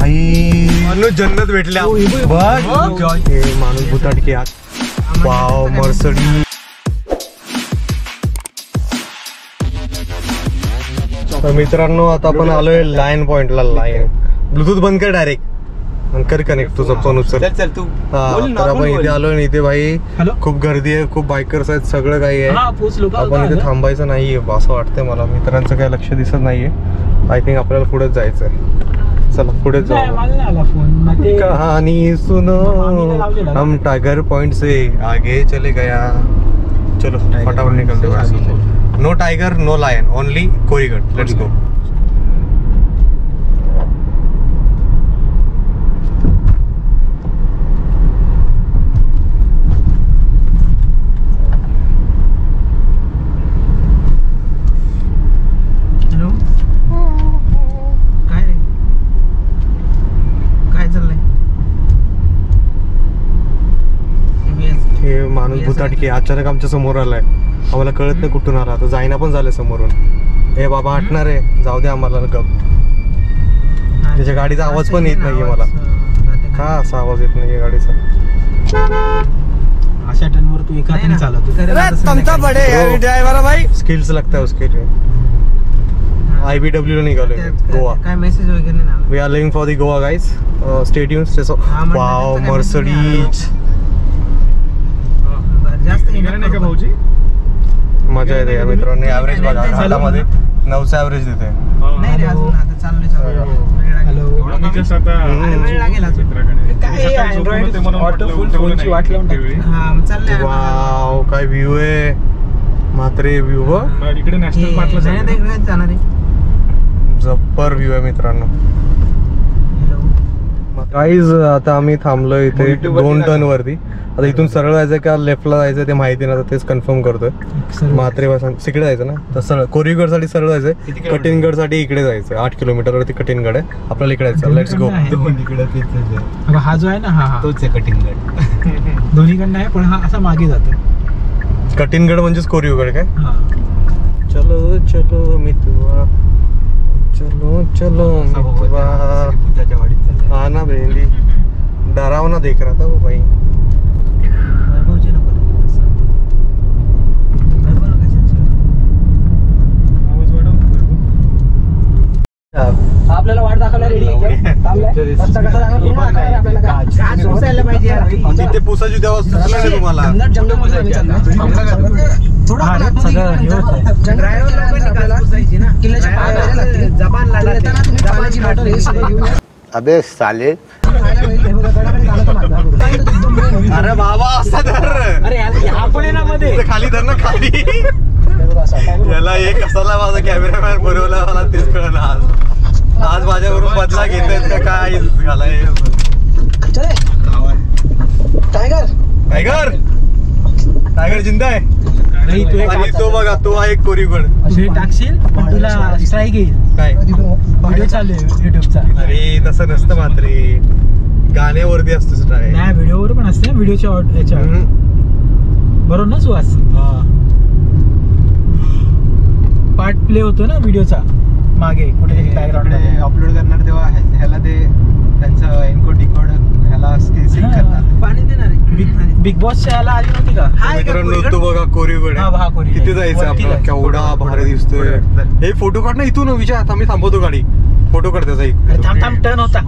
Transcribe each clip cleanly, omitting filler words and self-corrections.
भाई माणूस जन्नत भेटल्या माणूस भुताटकी आत वाव मर्सडीज तर मित्रांनो आता आपण आलोय लायन पॉइंटला लायन ब्लूटूथ बंद कर डायरेक्ट कर कनेक्ट तुझा फोन उचल तू तर आपण इथे आलोय इथे भाई खूप गर्दी आहे खूप बायकर्स आहेत सगळं काही आहे आपण इथे थांबायचं नाहीये असं वाटतंय मला मित्रांचं काही लक्ष दिसत नाहीये आय थिंक आपल्याला पुढेच जायचंय चला पुढे जाऊ कहानी सुनो हम टाइगर पॉइंट से आगे चले गया चलो फटाफट निकलते no tiger no lion only Korigad let's go माणूस भुताटकी अचानक आमच्या समोर आलाय आम्हाला कळत नाही कुठून आला आता जाईना पण झालं समोरून हे बाबा हटणार आहे जाऊ दे आम्हाला गप त्याच्या गाडीचा आवाज पण येत नाहीये मला का असा आवाज येत नाहीये गाडीचा अशा टर्नवर तू एका हाताने चालवतो ड्रायव्हर भाई स्किल्स लगता है उसके लिए IBW ला निघालोय गोवा काय मेसेज वगैरे नाही we are living for the Goa guys stay tuned wow Mercedes जास्त नाही का भाऊजी मजा येते या मित्रांनी ऍव्हरेज बघा हातामध्ये 9चा ऍव्हरेज देते नाही रे अजून आता चाललोय हॅलो मी जस्ट आता वेळ लागेल अजून काय अँड्रॉइड ऑटो फुल फोनची वाट लावून टाकली हां चालले वाव काय व्ह्यू आहे मात्रे व्ह्यू हो इकडे नॅशनल पार्कला जाणार आहे जब्बर व्ह्यू आहे मित्रांनो गाईज आता आम्ही थांबलोय इथे 2 टर्न वरती आता इथून सरळ जायचं का लेफ्टला जायचं ते माहिती नाही तेच कन्फर्म करतोय म्हात्रे तिकडे जायचं ना तर सरळ कोरीगड साठी सरळ जायचंय कटिनगड साठी इकडे जायचं 8 किलोमीटर वरती कटिनगड आहे आपल्याला इकडे जायचं लेट्स गो हा जो आहे ना हा तोच आहे कटिनगड दोन्हीकडनं आहे पण हा असा मागे जातो कटिनगड म्हणजेच कोरीगड काय चलो चलो मितवा चलो चलो मितवा हाँ ना बेंदी डरावना देख रहा था वो भाई आपल्याला वाट दाखवला रेडी तिथे पुसाची देवस्थान तुम्हाला अबे साले अरे बाबा असा धर अरे आपण ना मध्ये खाली धर ना खाली याला एक कसाला माझा कॅमेरामॅन बनवला मला तेच कळलं आज माझ्यावरून बदला घेत का काय घालाय टायगर टायगर टायगर जिंदा आहे आणि तो बघा तो आहे कोरीगड असे टाकशील तुला स्ट्राईक येईल काय व्हिडिओ चालू आहे युट्यूबचा अरे तसं नसतं मात्र गाण्यावरती असतो स्ट्राईक नाही व्हिडिओवर पण असते व्हिडिओच्या याच्यावर बरोबर ना सुहास पार्ट प्ले होतो ना व्हिडिओचा मागे कुठे बॅकग्राऊंड अपलोड करणार तेव्हा ह्याला ते त्यांचं एन्कोड डिकोड ह्याला सिंक करणार पाणी देणार बिग बॉसच्या ह्याला आली नव्हती का मित्रांनो तो बघा कोरीगड तिथे जायचं आपल्याला केवढा भारी दिसतोय हे फोटो काढ ना इथून विचार आम्ही थांबवतो गाडी फोटो काढ त्याचा थांब टर्न होता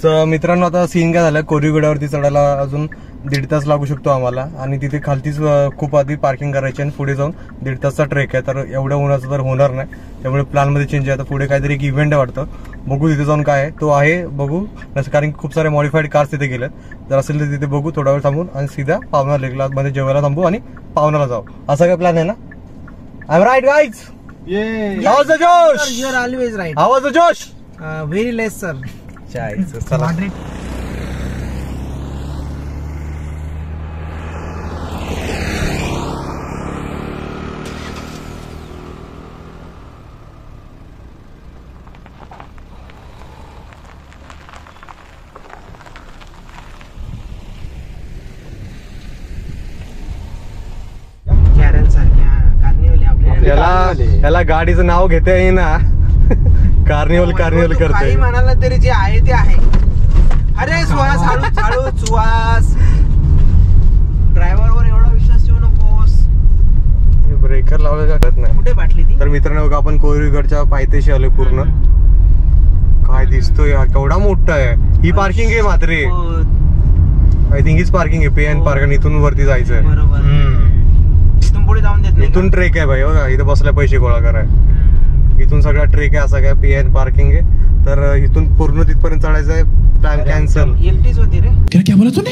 तर मित्रांनो आता सीन काय झालं कोरीगडावरती चढायला अजून 1.5 तास लागू शकतो आम्हाला आणि तिथे खालतीच खूप आधी पार्किंग करायची आणि पुढे जाऊन 1.5 तासचा ट्रेक आहे तर एवढ्या उन्हाचं तर होणार नाही त्यामुळे प्लॅन मध्ये चेंज आहे आता पुढे काहीतरी एक इव्हेंट आहे वाटतं बघू तिथे जाऊन काय आहे तो आहे बघू कारण खूप सारे मॉडिफाईड कार्स तिथे गेलेत जर असेल तर तिथे बघू थोडा वेळ थांबून आणि सीधा पावना लेकला मध्ये जेवायला थांबू आणि पावनाला जाऊ असा काय प्लॅन आहे ना I am right guys how was the josh you are always right how was the josh very less sir चला कॅरन सारख्या कार्निवल आपल्या याला गाडीचं नाव घेता येईना कार्निवल काही करते. म्हणाला तरी जे आहे ते आहे. अरे सुहास, हळू सुहास, ड्रायव्हर वर एवढा विश्वास ठेवू नकोस. ब्रेकर लावलं का कळत नाही. कुठे बाटली ती? तर मित्रांनो बघा आपण कोरीगडच्या पायथ्याशी आलोय पूर्ण. काय दिसतोय यार, केवढा मोठा आहे. ही पार्किंग आहे मात्रे. आय थिंक हीच पार्किंग आहे. पे अँड पार्क. आणि इथून वरती जायचंय. बरोबर. इथून पुढे जाऊन देत नाही. इथून ट्रेक आहे भाई बघा. इथं बसल्या पैसे गोळा कराय. इथून सगळा ट्रेक आहे. असा काय पे अँड पार्किंग आहे. तर इथून पूर्ण तिथपर्यंत चढायचं आहे. Plan cancel. एकटीच होती रे. क्या बोला तूने?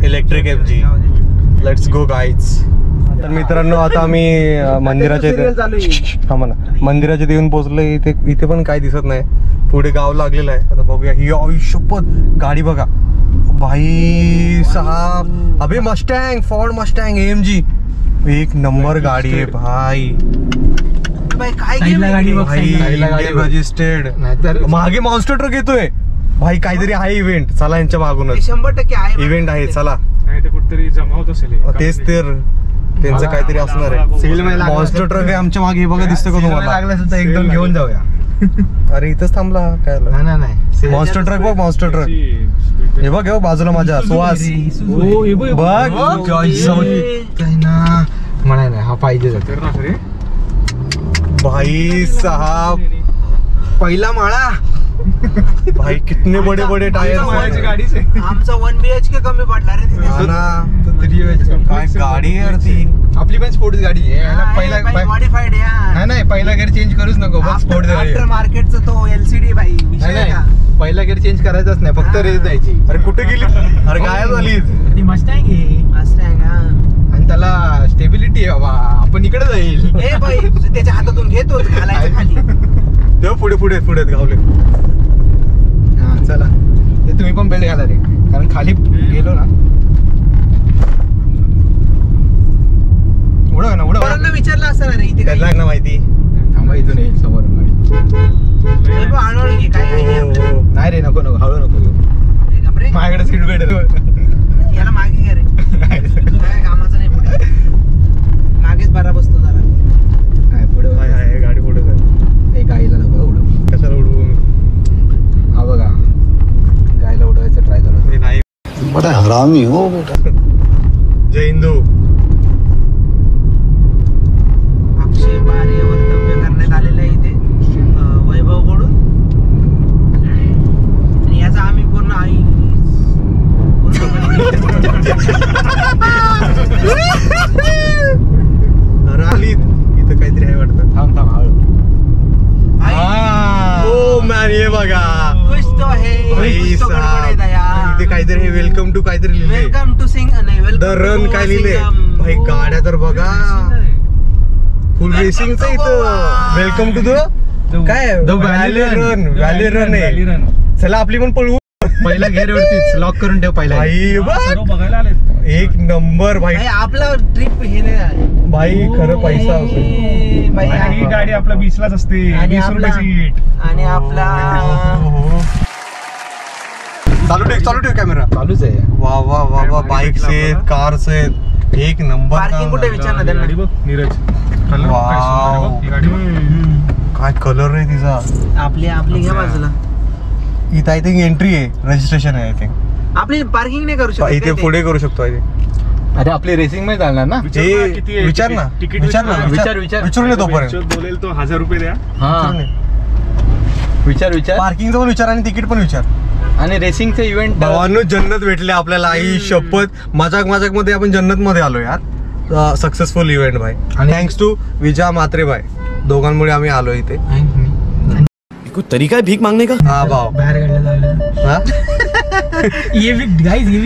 Electric F G. Let's go guys. तर मित्रांनो आता आम्ही मंदिराच्या इथे थांबा ना. मंदिराच्या इथे येऊन पोहोचलो. इथे पण काय दिसत नाही. पुढे गाव लागलेलं आहे. आता बघूया. ही आयुष्यपत गाडी बघा भाई साहब. अबे मस्टँग, फॉर्ड मस्टँग AMG. एक नंबर गाडी आहे भाई. काय रजिस्टर्ड. मागे मॉन्स्टर ट्रक येतोय भाई. काहीतरी आहे इव्हेंट. चला यांच्या मागूनच 100% आहे इव्हेंट आहे. चला नाही ते कुठेतरी जमा होत असेल. तेच तर त्यांचं काहीतरी असणार आहे. मॉन्स्टर ट्रक आहे आमच्या मागे. हे बघा दिसतं का तुम्हाला? लागला सुद्धा एक दोन घेऊन जाऊया. अरे इथंच थांबला काय. नाही मॉन्स्टर ट्रक बघ. मॉन्स्टर ट्रक हे बघ. हे बाजूला माझ्या सुहास बघ. म्हणाय नाही हा पाहिजे भाई साहब. पहिला माळा भाई कितने बडे बडे टायर. आमचा 1 BHK कमी पडला रे तिथे. काय गाडी आहे यार ती. आपली पण स्पोर्ट्स गाडी आहे. पहिला मॉडिफाईड नाही पहिला गेअर चेंज करूच नको. बस स्पोर्ट्स गाडी. आफ्टर मार्केटचा तो LCD भाई. पहिला गेअर चेंज करायचाच नाही. फक्त रेस द्यायची. अरे कुठे गेली? अरे गायब झाली. ती मस्टँग आहे. मस्टँग आणि त्याला स्टेबिलिटी आहे बाबा. आपण इकडे जाईल. ए भाई त्याच्या हातातून घेतो घालायचं खाली. तेव्हा पुढे गावले. हा चला. ते तुम्ही पण बेल्ट घाला रे. कारण खाली गेलो ना. उडव विचारलं असं रे इथे त्याला ना माहिती. थांबा इथून येईल समोरून गाडी. हळूहळू घे. काय नाही रे. नको हळू नको घेऊ. माझ्याकडे सीट बेल्ट. याला मागे घे रे. काय कामाचं नाही. पुढे मागेच बरा बसतो जरा. काय पुढे आहे गाडी पुढे. गाईला नको उडव. कशाला उडवू? हा बघा गायला उडवायचं ट्राय करतो. नाही बड़ा हरामी हो बेटा. जय हिंदू. अक्षय बारे वक्तव्य करण्यात आलेलं आहे इथे वैभवकडून. आणि याचा आम्ही पूर्ण इथं काहीतरी आहे वाटतं. थांब हळू. ओ मॅन हे बघा. इथे काहीतरी हे वेलकम टू काहीतरी लिहिलंय. Welcome to sing the run काय लिहिलंय भाई. गाड्या तर बघा फुल रेसिंगचं इथं. वेलकम टू द काय व्हॅली रन आहे. चला आपली पण पळवू. पहिला गेअर वरतीच लॉक करून ठेव. पहिला भाई बघायला आले. एक नंबर भाई. आपला ट्रिप हे नाही भाई खरं पैसा असेल. ही गाडी आपला 20 लाच असते. 20 रुपये सीट. आणि आपला चालू ठेव कॅमेरा. चालूच आहे. वा वा वा वा. बाईक्स आहेत, कार्स आहेत. एक नंबर. पार्किंग कुठे विचारलं त्यांना. गाडी बघ नीरज. वाव. ही गाडी बघ. काय कलर आहे तिचा. आपली घ्या बाजूला. इथं आय थिंक एंट्री आहे. रजिस्ट्रेशन आहे आय थिंक. आपली पार्किंग नाही करू शकत. इथे पुढे करू शकतो आय थिंक. अरे आपली रेसिंग मध्ये चालणार ना. विचार ना. विचारून येतो पर्यंत. बोलेल तो 1000 रुपये द्या. विचार पार्किंगचं पण विचार आणि तिकीट पण विचार. आणि रेसिंगचं इव्हेंट. भावांनो जन्नत भेटले आपल्याला. आई शपथ. मजाक मध्ये आपण जन्नत मध्ये आलो यार. सक्सेसफुल इव्हेंट भाई. थँक्स टू विजा मात्रे भाई. दोघांमुळे आम्ही आलो इथे. कोई तरीका है भीख मांगने का? हाँ भाव. हाँ? ये भी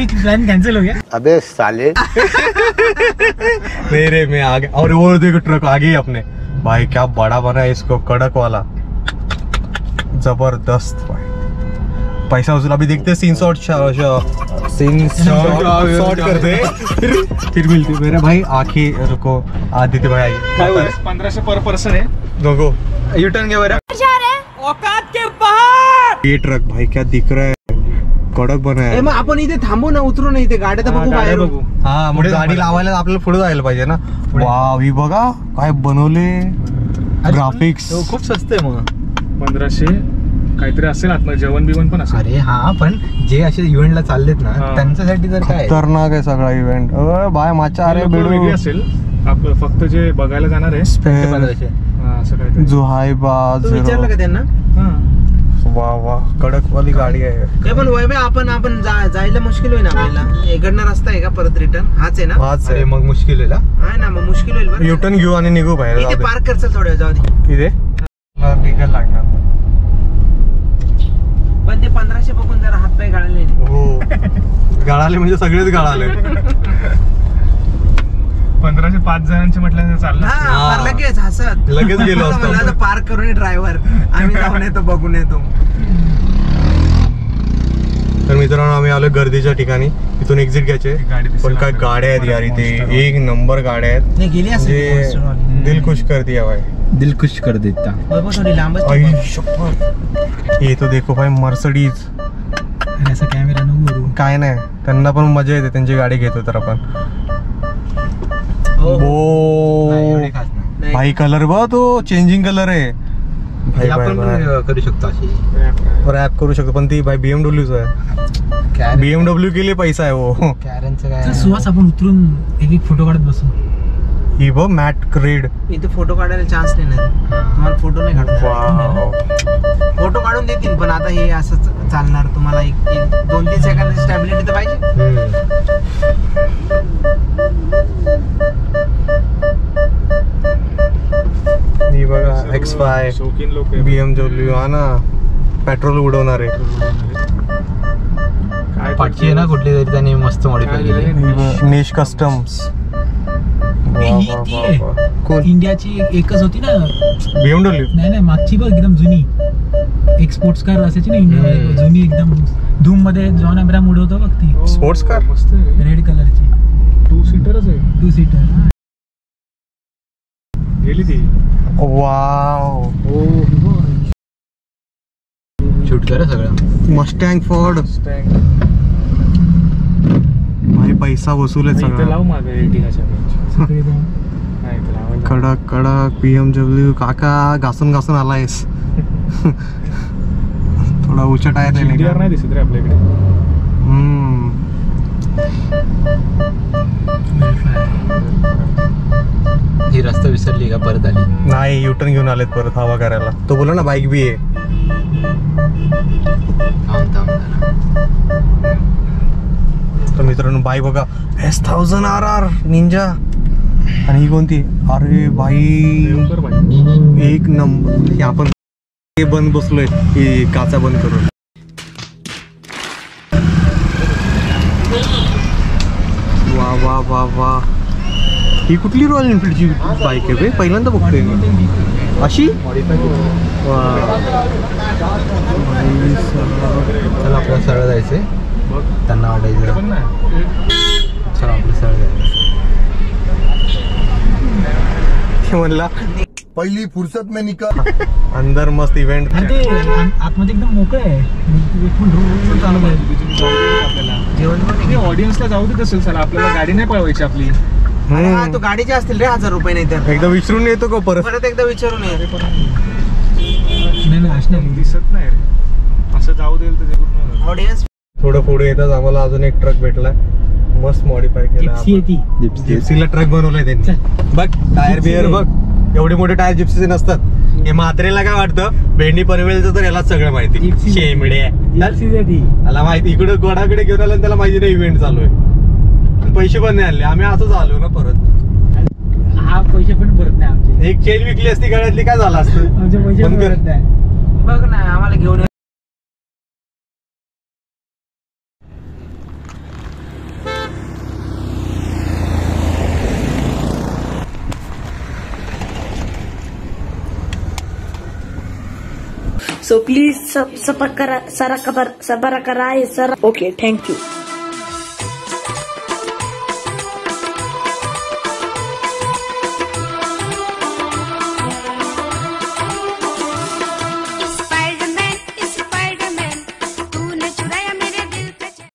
प्लान कैंसिल हो गया. अबे साले. नहीं रे मैं आगे. और वो देखो ट्रक आगे ही अपने. भाई क्या बड़ा बना है इसको. कड़क वाला जबरदस्त भाई. पैसा वसूल. अभी देखते सीन शॉट करते फिर मिलती. मेरे भाई आंखें रुको. आदित्य भाई 1500 पर पर्सन है. दोगो युटर्न घे बरं. औकात के बाहर. ये ट्रक भाई क्या दिख रहा है. कडक बना है. मग आपण इथे थांबू ना. उतरू ना इथे. गाड्या तर बघू बाहेर. हा मग गाडी लावायला आपल्याला पुढे जायला पाहिजे ना. वाव ही बघा काय बनवले. ग्राफिक्स खूप स्वस्त आहे मग. 1500 काहीतरी असेल आतमध्ये, जेवण बिवण पण असेल. अरे हा, पण जे असे इव्हेंटला चाललेत ना त्यांच्यासाठी तर काय खतरनाक आहे सगळा इव्हेंट. बाय माचा अरे वेगळी असेल. आपलं फक्त जे बघायला जाणार आहे असं काहीतरी. जो हाय बाज विचारलं का त्यांना? वा वा कडक वाली गाडी आहे. ते पण वय आपण जायला मुश्किल होईल आपल्याला. इकडनं रस्ता आहे का परत रिटर्न? हाच आहे ना? हाच आहे. मग मुश्किल होईल आहे ना, मग मुश्किल होईल. युटर्न घेऊ आणि निघू बाहेर. इथे पार्क करचल थोड्या, जाऊ दे. किती निघायला लागणार. पण ते 1500 बघून जरा हातपाय गाळले. हो गाळाले म्हणजे सगळेच गाळाले. 1505 जणांचे म्हटलं चाललं. लगेच हसत लगेच गेलो असतो. पार्क करून ड्रायव्हर आम्ही जाऊन येतो, बघून येतो. तर मित्रांनो आम्ही आलो गर्दीच्या ठिकाणी. इथून एक्झिट घ्यायचे. पण काय गाड्या आहेत यार इथे, एक नंबर गाड्या आहेत. म्हणजे दिल खुश कर दिया भाई, दिल खुश कर देता. ये तो देखो भाई मर्सिडीज. ऐसा कॅमेरा नको. काय नाही, त्यांना पण मजा येते त्यांची गाडी घेतो तर आपण. भाई कलर बघ तो चेंजिंग कलर आहे भाई. आपण करू शकतो अशी रॅप करू शकतो, पण ती भाई BMW आहे. BMW के लिए पैसा आहे वो. कॅरनचं काय सुहास, आपण उतरून एक फोटो काढत बसू. ही बघ मॅट रेड. इथे फोटो काढायला चान्स नाही ना, तुम्हाला फोटो नाही काढता. फोटो काढून देतील, पण आता हे असंच चालणार. तुम्हाला एक 2-3 सेकंद स्टॅबिलिटी तर पाहिजे. ही बघा X5 BMW. हा ना, पेट्रोल उडवणार आहे. पाठची आहे ना कुठली तरी, त्याने मस्त मॉडिफाय केली. नेश कस्टम्स. कोण? इंडियाची एकच होती ना BMW. नाही मागची बघ एकदम जुनी एक्सपोर्ट्स कार असायची ना इंडियामध्ये, जुनी एकदम. धूम मध्ये जॉन अब्राहम उडवतो बघ ती स्पोर्ट्स कार, मस्त रेड कलरची. 2 सीटरच आहे. 2 सीटर गेली ती. वाव, शूट करा सगळं. Mustang Ford. भाई पैसा वसूल आहे सगळा. लाव मागे एटिकाच्या कडक कडक BMW. काका घासून घासून आलायस. थोडा उचट आहे नाही दिसत रे आपल्याकडे. ही रस्ता विसरली का परत आली? नाही, युटर्न घेऊन आलेत परत हवा करायला. तो बोला ना बाईक बी आहे. तर मित्रांनो बाईक बघा, S1000 RR निंजा. आणि ही कोणती? अरे बाई एक नंबर. आपण बंद बसलोय, ही काचा बंद करून. वा वा वा वा. ही कुठली रॉयल एनफिल्डची बाईक आहे? पहिल्यांदा बघतोय मी अशी. चला आपल्याला सरळ जायचंय. त्यांना वाटायचं चला आपलं सरळ जायचं. म्हणला पहली फुर्सत में निकल. अंदर मस्त इव्हेंट. आतमध्ये एकदम मोकळं आहे. ऑडियन्सला जाऊ देत असेल सर, आपल्याला गाडी नाही पळवायची आपली. तो गाडीचे असतील रे 1000 रुपये. नाही तर एकदा विचारून येतो का परत एकदा विचारून ये. नाही दिसत नाही रे, असं जाऊ देईल तर पूर्ण ऑडियन्स. थोडं पुढे येतात आम्हाला अजून एक ट्रक भेटलाय, मस्त मॉडिफाय केला. जिप्सीला ट्रक बनवलाय त्यांनी. बघ टायर बिअर बघ, एवढे मोठे टायर जिप्सीचे नसतात. हे म्हात्रेला काय वाटतं भेंडी पनवेलचं, तर यालाच सगळं माहिती. शेमडे त्याला माहिती. इकडे गोडाकडे घेऊन आला, त्याला माहिती नाही इव्हेंट चालू आहे. पैसे पण नाही आले, आम्ही असंच आलो ना परत. हा पैसे पण परत नाही आमचे. एक चेन विकली असती गळ्यातली, काय झालं असतं? आमचे पैसे पण परत नाही. बघ ना आम्हाला घेऊन. So please subscribe, okay, thank you.